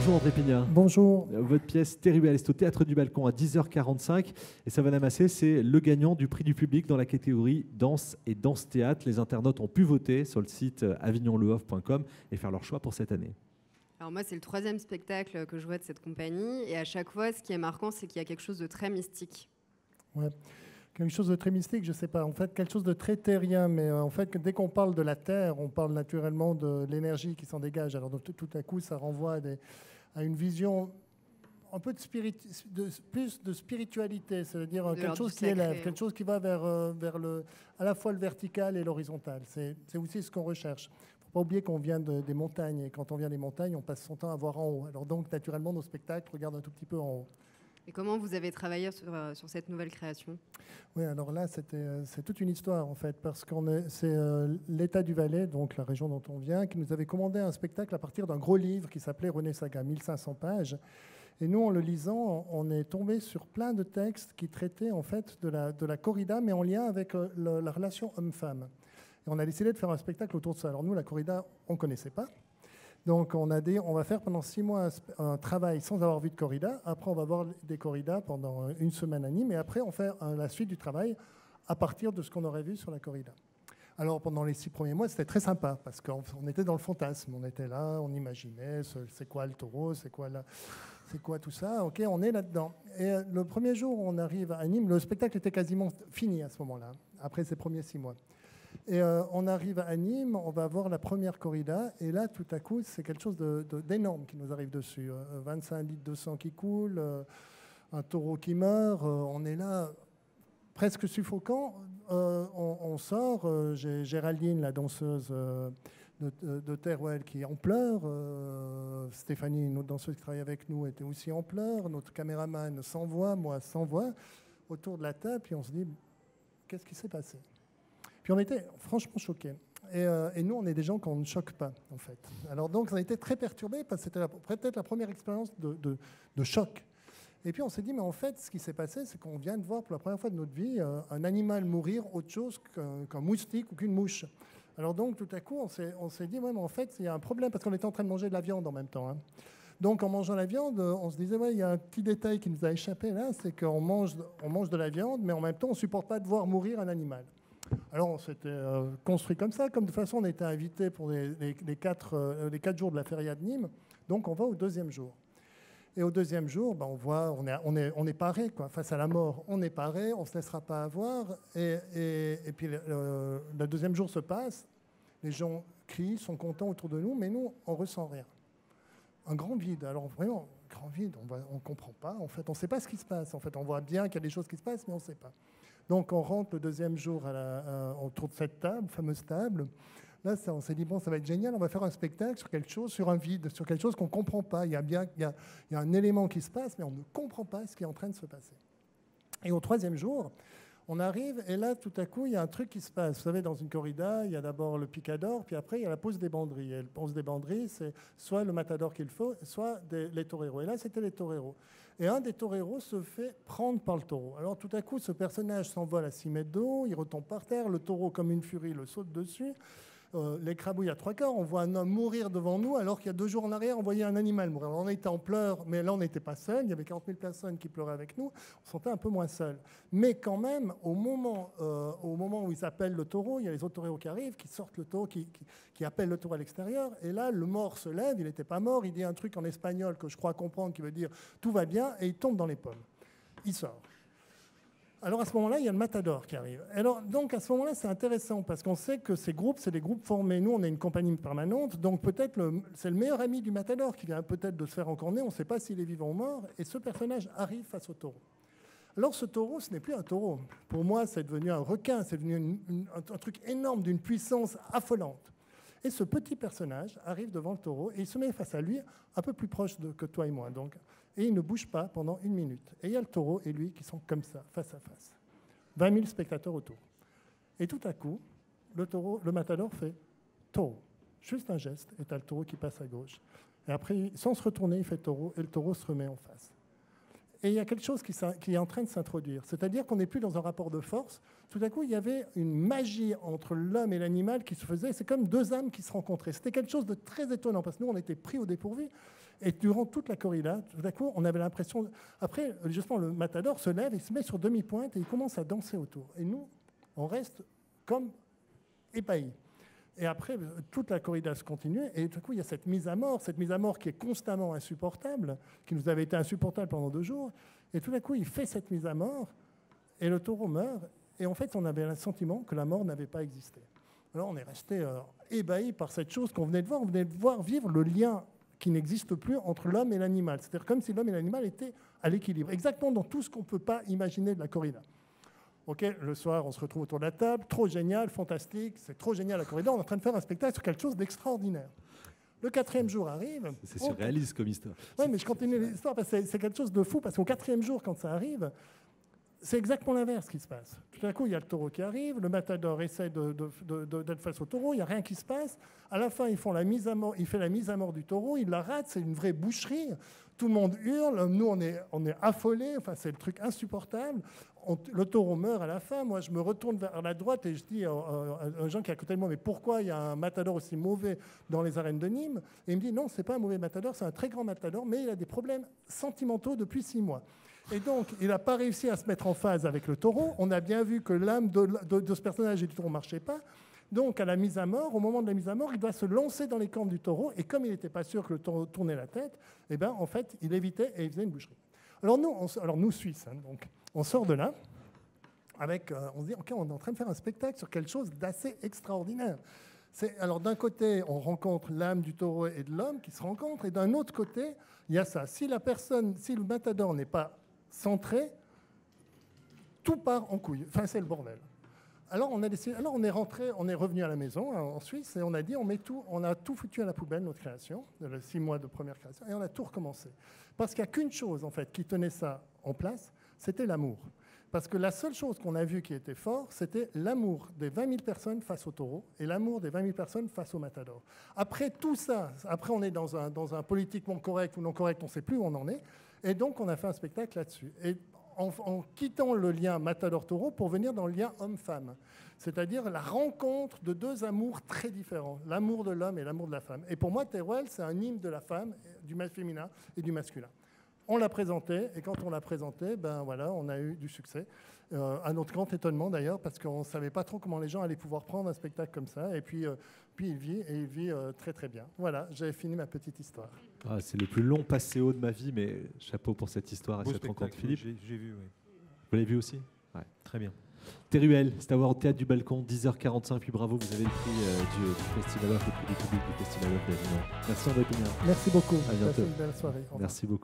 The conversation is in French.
Bonjour André Pignat. Bonjour. Votre pièce Terrible est au Théâtre du Balcon à 10h45 et Savannah Massé, c'est le gagnant du prix du public dans la catégorie danse et danse-théâtre. Les internautes ont pu voter sur le site avignonlehoff.com et faire leur choix pour cette année. Alors moi, c'est le 3e spectacle que je vois de cette compagnie et à chaque fois, ce qui est marquant, c'est qu'il y a quelque chose de très mystique. Ouais. Quelque chose de très mystique, je ne sais pas. En fait, quelque chose de très terrien, mais en fait, dès qu'on parle de la Terre, on parle naturellement de l'énergie qui s'en dégage. Alors donc, tout à coup, ça renvoie à une vision un peu plus de spiritualité, c'est-à-dire quelque chose qui élève, quelque chose qui va vers à la fois le vertical et l'horizontal. C'est aussi ce qu'on recherche. Il ne faut pas oublier qu'on vient des montagnes, et quand on vient des montagnes, on passe son temps à voir en haut. Alors donc, naturellement, nos spectacles regardent un tout petit peu en haut. Et comment vous avez travaillé sur cette nouvelle création? Oui, alors là, c'est toute une histoire, en fait, parce que c'est l'État du Valais, donc la région dont on vient, qui nous avait commandé un spectacle à partir d'un gros livre qui s'appelait René Saga, 1500 pages. Et nous, en le lisant, on est tombé sur plein de textes qui traitaient, en fait, de la corrida, mais en lien avec la relation homme-femme. Et on a décidé de faire un spectacle autour de ça. Alors nous, la corrida, on ne connaissait pas. Donc, on a dit, on va faire pendant 6 mois un travail sans avoir vu de corrida. Après, on va voir des corridas pendant une semaine à Nîmes. Et après, on fait la suite du travail à partir de ce qu'on aurait vu sur la corrida. Alors, pendant les 6 premiers mois, c'était très sympa parce qu'on était dans le fantasme. On était là, on imaginait c'est quoi le taureau, c'est quoi tout ça. OK, on est là-dedans. Et le premier jour où on arrive à Nîmes, le spectacle était quasiment fini à ce moment-là, après ces premiers 6 mois. Et on arrive à Nîmes, on va voir la première corrida, et là, tout à coup, c'est quelque chose d'énorme qui nous arrive dessus. 25 litres de sang qui coule, un taureau qui meurt, on est là, presque suffocant. On sort, j'ai Géraldine, la danseuse de Teruel, qui est en pleurs. Stéphanie, une autre danseuse qui travaille avec nous, était aussi en pleurs. Notre caméraman sans voix, moi sans voix, autour de la table, puis on se dit, qu'est-ce qui s'est passé ? Puis on était franchement choqués. Et nous, on est des gens qu'on ne choque pas, en fait. Alors donc, on a été très perturbés parce que c'était peut-être la première expérience de choc. Et puis on s'est dit, mais en fait, ce qui s'est passé, c'est qu'on vient de voir pour la première fois de notre vie un animal mourir autre chose qu'un moustique ou qu'une mouche. Alors donc, tout à coup, on s'est dit, ouais, mais en fait, il y a un problème parce qu'on était en train de manger de la viande en même temps. Hein. Donc, en mangeant la viande, on se disait, ouais, il y a un petit détail qui nous a échappé là, c'est qu'on mange de la viande, mais en même temps, on ne supporte pas de voir mourir un animal. Alors, on s'était construit comme ça. Comme de toute façon, on était invité pour les 4 jours de la feria de Nîmes. Donc, on va au 2e jour. Et au 2e jour, ben, on voit, on est paré, quoi. Face à la mort, on est paré, on ne se laissera pas avoir. Et puis, le 2e jour se passe. Les gens crient, sont contents autour de nous, mais nous, on ne ressent rien. Un grand vide. Alors, vraiment, grand vide, on ne comprend pas. En fait, on ne sait pas ce qui se passe. En fait, on voit bien qu'il y a des choses qui se passent, mais on ne sait pas. Donc, on rentre le 2e jour autour de cette table, fameuse table. Là, on s'est dit, bon, ça va être génial, on va faire un spectacle sur quelque chose, sur un vide, sur quelque chose qu'on ne comprend pas. Il y a un élément qui se passe, mais on ne comprend pas ce qui est en train de se passer. Et au 3e jour, on arrive, et là, tout à coup, il y a un truc qui se passe. Vous savez, dans une corrida, il y a d'abord le picador, puis après, il y a la pose des banderilles. Et la pose des banderilles, c'est soit le matador qu'il faut, soit les toreros. Et là, c'était les toreros. Et un des toreros se fait prendre par le taureau. Alors, tout à coup, ce personnage s'envole à 6 mètres d'eau, il retombe par terre, le taureau, comme une furie, le saute dessus. L'écrabouille à 3 quarts, on voit un homme mourir devant nous, alors qu'il y a 2 jours en arrière, on voyait un animal mourir. Alors, on était en pleurs, mais là, on n'était pas seuls. Il y avait 40 000 personnes qui pleuraient avec nous. On se sentait un peu moins seuls. Mais quand même, au moment où ils appellent le taureau, il y a les autres taureaux qui arrivent, qui sortent le taureau, qui appellent le taureau à l'extérieur. Et là, le mort se lève, il n'était pas mort. Il dit un truc en espagnol que je crois comprendre, qui veut dire « tout va bien », et il tombe dans les pommes. Il sort. Alors à ce moment-là, il y a le matador qui arrive. Alors, donc à ce moment-là, c'est intéressant parce qu'on sait que ces groupes, c'est des groupes formés. Nous, on est une compagnie permanente, donc peut-être c'est le meilleur ami du matador qui vient peut-être de se faire encorner. On ne sait pas s'il est vivant ou mort. Et ce personnage arrive face au taureau. Alors ce taureau, ce n'est plus un taureau. Pour moi, c'est devenu un requin. C'est devenu un truc énorme d'une puissance affolante. Et ce petit personnage arrive devant le taureau et il se met face à lui, un peu plus proche que toi et moi. Donc. Et il ne bouge pas pendant 1 minute. Et il y a le taureau et lui qui sont comme ça, face à face. 20 000 spectateurs autour. Et tout à coup, le matador fait taureau. Juste un geste, et tu as le taureau qui passe à gauche. Et après, sans se retourner, il fait taureau, et le taureau se remet en face. Et il y a quelque chose qui est en train de s'introduire. C'est-à-dire qu'on n'est plus dans un rapport de force. Tout à coup, il y avait une magie entre l'homme et l'animal qui se faisait. C'est comme 2 âmes qui se rencontraient. C'était quelque chose de très étonnant, parce que nous, on était pris au dépourvu. Et durant toute la corrida, tout à coup, on avait l'impression... Après, justement, le matador se lève, il se met sur demi-pointe et il commence à danser autour. Et nous, on reste comme épahis. Et après, toute la corrida se continue, et tout à coup, il y a cette mise à mort qui est constamment insupportable, qui nous avait été insupportable pendant 2 jours, et tout à coup, il fait cette mise à mort, et le taureau meurt, et en fait, on avait le sentiment que la mort n'avait pas existé. Alors, on est resté ébahi par cette chose qu'on venait de voir. On venait de voir vivre le lien qui n'existe plus entre l'homme et l'animal. C'est-à-dire comme si l'homme et l'animal étaient à l'équilibre, exactement dans tout ce qu'on ne peut pas imaginer de la corrida. Okay, le soir, on se retrouve autour de la table, trop génial, fantastique, c'est trop génial la corrida, on est en train de faire un spectacle sur quelque chose d'extraordinaire. Le 4e jour arrive... C'est surréaliste comme histoire. Oui, mais je continue l'histoire parce que c'est quelque chose de fou, parce qu'au 4e jour, quand ça arrive, c'est exactement l'inverse qui se passe. Tout à coup, il y a le taureau qui arrive, le matador essaie d'être face au taureau, il n'y a rien qui se passe. À la fin, il fait la mise à mort du taureau, il la rate, c'est une vraie boucherie. Tout le monde hurle, nous on est affolés, enfin, c'est le truc insupportable. Le taureau meurt à la fin, moi je me retourne vers la droite et je dis à un gens qui est à côté de moi, mais pourquoi il y a un matador aussi mauvais dans les arènes de Nîmes? Et il me dit non, c'est pas un mauvais matador, c'est un très grand matador, mais il a des problèmes sentimentaux depuis 6 mois. Et donc, il n'a pas réussi à se mettre en phase avec le taureau. On a bien vu que l'âme de ce personnage et du taureau ne marchait pas. Donc, à la mise à mort, au moment de la mise à mort, il doit se lancer dans les cornes du taureau. Et comme il n'était pas sûr que le taureau tournait la tête, eh ben, en fait, il évitait et il faisait une boucherie. Alors nous Suisses, hein, donc, on sort de là avec, on se dit, OK, on est en train de faire un spectacle sur quelque chose d'assez extraordinaire. Alors d'un côté, on rencontre l'âme du taureau et de l'homme qui se rencontrent, et d'un autre côté, il y a ça. Si le matador n'est pas centré, tout part en couille. Enfin, c'est le bordel. Alors on est rentré, on est revenu à la maison hein, en Suisse et on a dit on a tout foutu à la poubelle, notre création, de les 6 mois de première création, et on a tout recommencé. Parce qu'il n'y a qu'une chose en fait qui tenait ça en place, c'était l'amour. Parce que la seule chose qu'on a vue qui était fort, c'était l'amour des 20 000 personnes face au taureau et l'amour des 20 000 personnes face au matador. Après tout ça, après on est dans un politiquement correct ou non correct, on ne sait plus où on en est, et donc on a fait un spectacle là-dessus. Et en quittant le lien matador-taureau pour venir dans le lien homme-femme, c'est-à-dire la rencontre de 2 amours très différents, l'amour de l'homme et l'amour de la femme. Et pour moi, Teruel, c'est un hymne de la femme, du féminin et du masculin. On l'a présenté, et quand on l'a présenté, ben voilà, on a eu du succès. À notre grand étonnement d'ailleurs, parce qu'on ne savait pas trop comment les gens allaient pouvoir prendre un spectacle comme ça. Et puis il vit très très bien. Voilà, j'ai fini ma petite histoire. Ah, c'est le plus long passéo de ma vie, mais chapeau pour cette histoire et cette rencontre, Philippe. J'ai vu, oui. Vous l'avez vu aussi? Ouais. Très bien. Teruel, c'est à voir au Théâtre du Balcon, 10h45. Puis bravo, vous avez le prix du Festival Off, le prix du public du Festival Off d'Avignon. Merci André Pignard. Merci beaucoup. À bientôt. Passez une belle soirée. Merci beaucoup.